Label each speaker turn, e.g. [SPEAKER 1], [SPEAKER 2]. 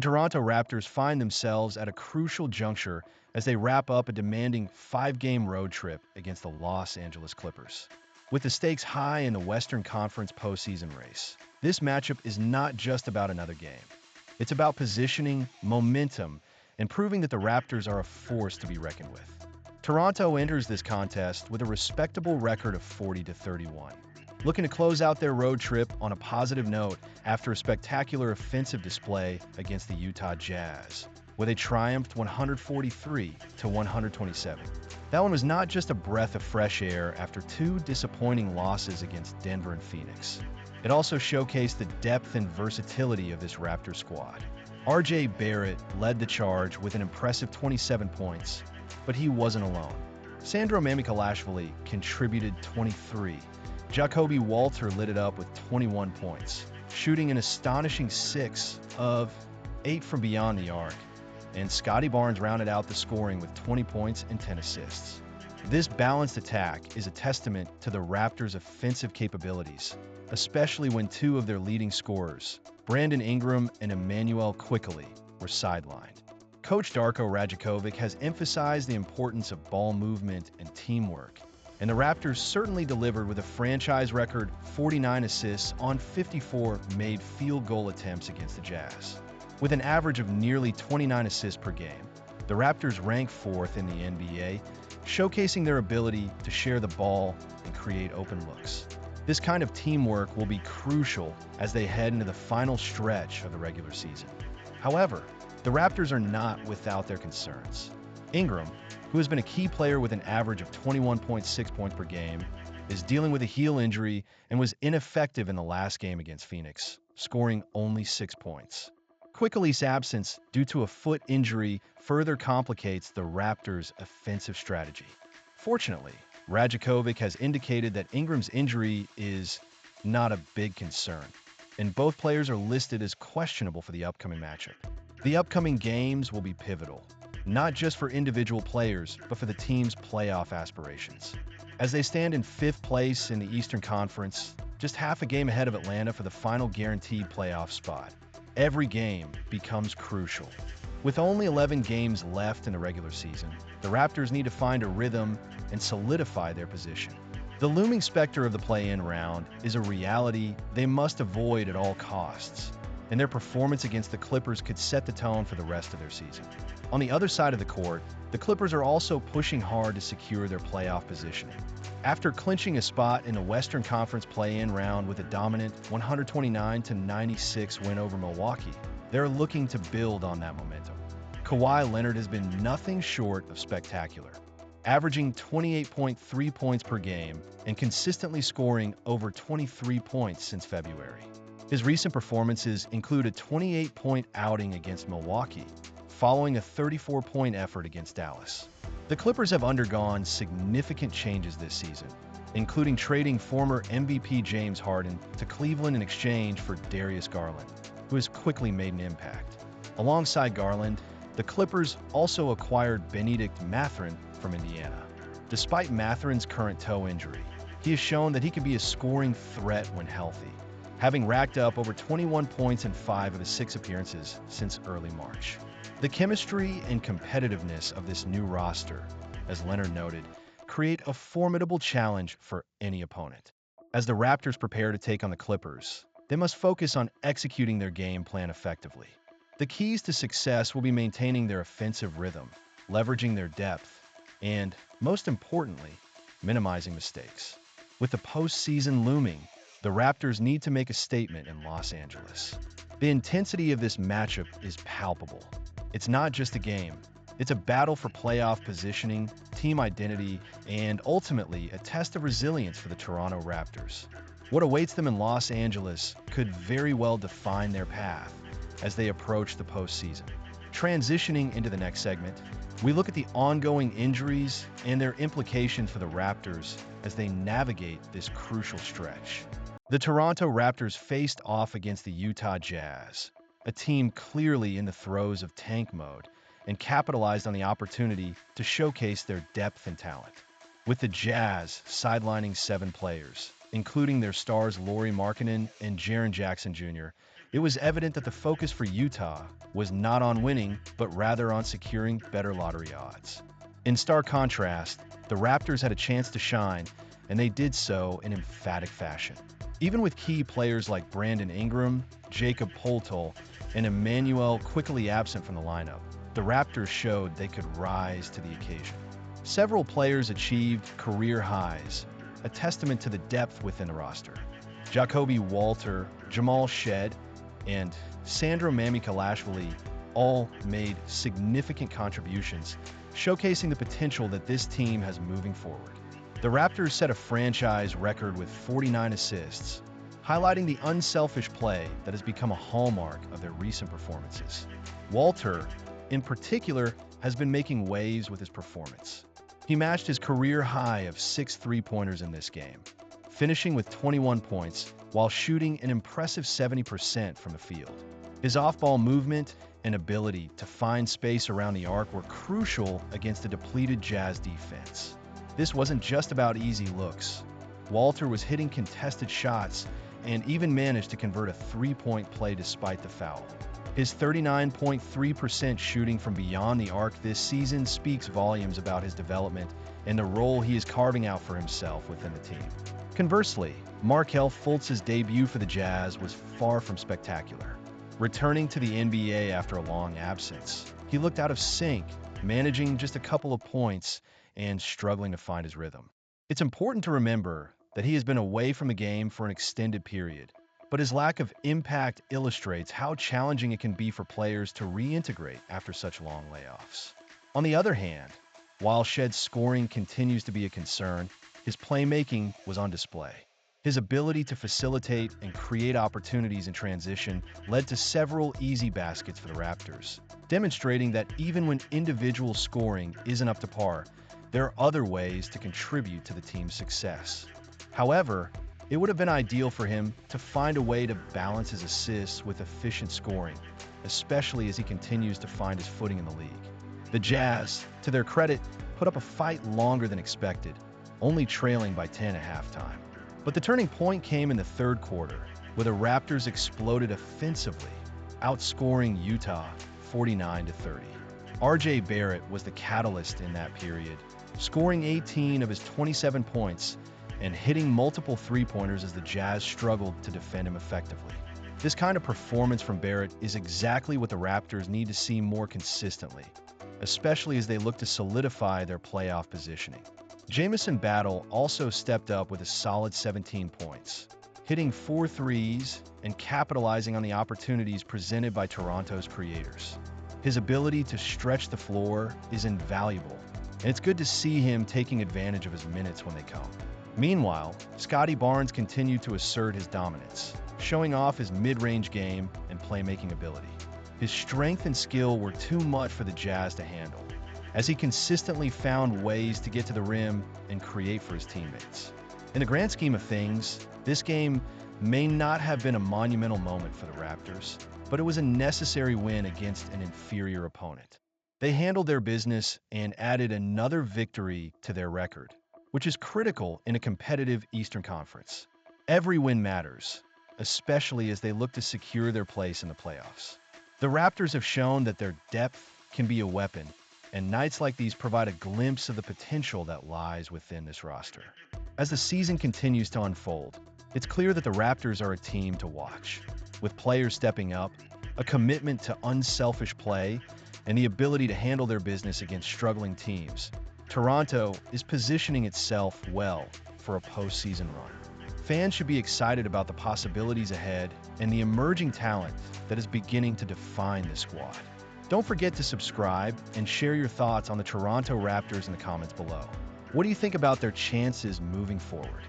[SPEAKER 1] Toronto Raptors find themselves at a crucial juncture as they wrap up a demanding five-game road trip against the Los Angeles Clippers. With the stakes high in the Western Conference postseason race, this matchup is not just about another game. It's about positioning, momentum, and proving that the Raptors are a force to be reckoned with. Toronto enters this contest with a respectable record of 40-31, looking to close out their road trip on a positive note after a spectacular offensive display against the Utah Jazz, where they triumphed 143-127. That one was not just a breath of fresh air after two disappointing losses against Denver and Phoenix. It also showcased the depth and versatility of this Raptor squad. R.J. Barrett led the charge with an impressive 27 points, but he wasn't alone. Sandro Mamukelashvili contributed 23. Jacoby Walter lit it up with 21 points, shooting an astonishing 6 of 8 from beyond the arc, and Scotty Barnes rounded out the scoring with 20 points and 10 assists. This balanced attack is a testament to the Raptors' offensive capabilities, especially when two of their leading scorers, Brandon Ingram and Emmanuel Quickley, were sidelined. Coach Darko Rajakovic has emphasized the importance of ball movement and teamwork, and the Raptors certainly delivered with a franchise record 49 assists on 54 made field goal attempts against the Jazz. With an average of nearly 29 assists per game, the Raptors rank fourth in the NBA, showcasing their ability to share the ball and create open looks. This kind of teamwork will be crucial as they head into the final stretch of the regular season. However, the Raptors are not without their concerns. Ingram, who has been a key player with an average of 21.6 points per game, is dealing with a heel injury and was ineffective in the last game against Phoenix, scoring only 6 points. Quickley's absence due to a foot injury further complicates the Raptors' offensive strategy. Fortunately, Rajakovic has indicated that Ingram's injury is not a big concern, and both players are listed as questionable for the upcoming matchup. The upcoming games will be pivotal, not just for individual players, but for the team's playoff aspirations. As they stand in fifth place in the Eastern Conference, just half a game ahead of Atlanta for the final guaranteed playoff spot, every game becomes crucial. With only 11 games left in the regular season, the Raptors need to find a rhythm and solidify their position. The looming specter of the play-in round is a reality they must avoid at all costs, and their performance against the Clippers could set the tone for the rest of their season. On the other side of the court, the Clippers are also pushing hard to secure their playoff positioning. After clinching a spot in the Western Conference play-in round with a dominant 129-96 win over Milwaukee, they're looking to build on that momentum. Kawhi Leonard has been nothing short of spectacular, averaging 28.3 points per game and consistently scoring over 23 points since February. His recent performances include a 28-point outing against Milwaukee, following a 34-point effort against Dallas. The Clippers have undergone significant changes this season, including trading former MVP James Harden to Cleveland in exchange for Darius Garland, who has quickly made an impact. Alongside Garland, the Clippers also acquired Benedict Mathurin from Indiana. Despite Mathurin's current toe injury, he has shown that he can be a scoring threat when healthy, having racked up over 21 points in 5 of his 6 appearances since early March. The chemistry and competitiveness of this new roster, as Leonard noted, create a formidable challenge for any opponent. As the Raptors prepare to take on the Clippers, they must focus on executing their game plan effectively. The keys to success will be maintaining their offensive rhythm, leveraging their depth, and, most importantly, minimizing mistakes. With the postseason looming, the Raptors need to make a statement in Los Angeles. The intensity of this matchup is palpable. It's not just a game. It's a battle for playoff positioning, team identity, and ultimately a test of resilience for the Toronto Raptors. What awaits them in Los Angeles could very well define their path as they approach the postseason. Transitioning into the next segment, we look at the ongoing injuries and their implications for the Raptors as they navigate this crucial stretch. The Toronto Raptors faced off against the Utah Jazz, a team clearly in the throes of tank mode, and capitalized on the opportunity to showcase their depth and talent. With the Jazz sidelining 7 players, including their stars Lauri Markkanen and Jaren Jackson Jr., It was evident that the focus for Utah was not on winning, but rather on securing better lottery odds. In stark contrast, the Raptors had a chance to shine, and they did so in emphatic fashion. Even with key players like Brandon Ingram, Jacob Poeltl, and Emmanuel quickly absent from the lineup, the Raptors showed they could rise to the occasion. Several players achieved career highs, a testament to the depth within the roster. Jacoby Walter, Jamal Shead, and Sandro Mamikhalashvili all made significant contributions, showcasing the potential that this team has moving forward. The Raptors set a franchise record with 49 assists, highlighting the unselfish play that has become a hallmark of their recent performances. Walter, in particular, has been making waves with his performance. He matched his career high of 6 three-pointers in this game, finishing with 21 points while shooting an impressive 70% from the field. His off-ball movement and ability to find space around the arc were crucial against a depleted Jazz defense. This wasn't just about easy looks. Walter was hitting contested shots and even managed to convert a three-point play despite the foul. His 39.3% shooting from beyond the arc this season speaks volumes about his development and the role he is carving out for himself within the team. Conversely, Markelle Fultz's debut for the Jazz was far from spectacular. Returning to the NBA after a long absence, he looked out of sync, managing just a couple of points and struggling to find his rhythm. It's important to remember that he has been away from the game for an extended period, but his lack of impact illustrates how challenging it can be for players to reintegrate after such long layoffs. On the other hand, while Shead's scoring continues to be a concern, his playmaking was on display. His ability to facilitate and create opportunities in transition led to several easy baskets for the Raptors, demonstrating that even when individual scoring isn't up to par, there are other ways to contribute to the team's success. However, it would have been ideal for him to find a way to balance his assists with efficient scoring, especially as he continues to find his footing in the league. The Jazz, to their credit, put up a fight longer than expected, only trailing by 10 at halftime. But the turning point came in the third quarter, where the Raptors exploded offensively, outscoring Utah 49-30. R.J. Barrett was the catalyst in that period, scoring 18 of his 27 points and hitting multiple three-pointers as the Jazz struggled to defend him effectively. This kind of performance from Barrett is exactly what the Raptors need to see more consistently, especially as they look to solidify their playoff positioning. Jamison Battle also stepped up with a solid 17 points, hitting 4 threes and capitalizing on the opportunities presented by Toronto's creators. His ability to stretch the floor is invaluable, and it's good to see him taking advantage of his minutes when they come. Meanwhile, Scotty Barnes continued to assert his dominance, showing off his mid-range game and playmaking ability. His strength and skill were too much for the Jazz to handle, as he consistently found ways to get to the rim and create for his teammates. In the grand scheme of things, this game may not have been a monumental moment for the Raptors, but it was a necessary win against an inferior opponent. They handled their business and added another victory to their record, which is critical in a competitive Eastern Conference. Every win matters, especially as they look to secure their place in the playoffs. The Raptors have shown that their depth can be a weapon, and nights like these provide a glimpse of the potential that lies within this roster. As the season continues to unfold, it's clear that the Raptors are a team to watch. With players stepping up, a commitment to unselfish play, and the ability to handle their business against struggling teams, Toronto is positioning itself well for a postseason run. Fans should be excited about the possibilities ahead and the emerging talent that is beginning to define this squad. Don't forget to subscribe and share your thoughts on the Toronto Raptors in the comments below. What do you think about their chances moving forward?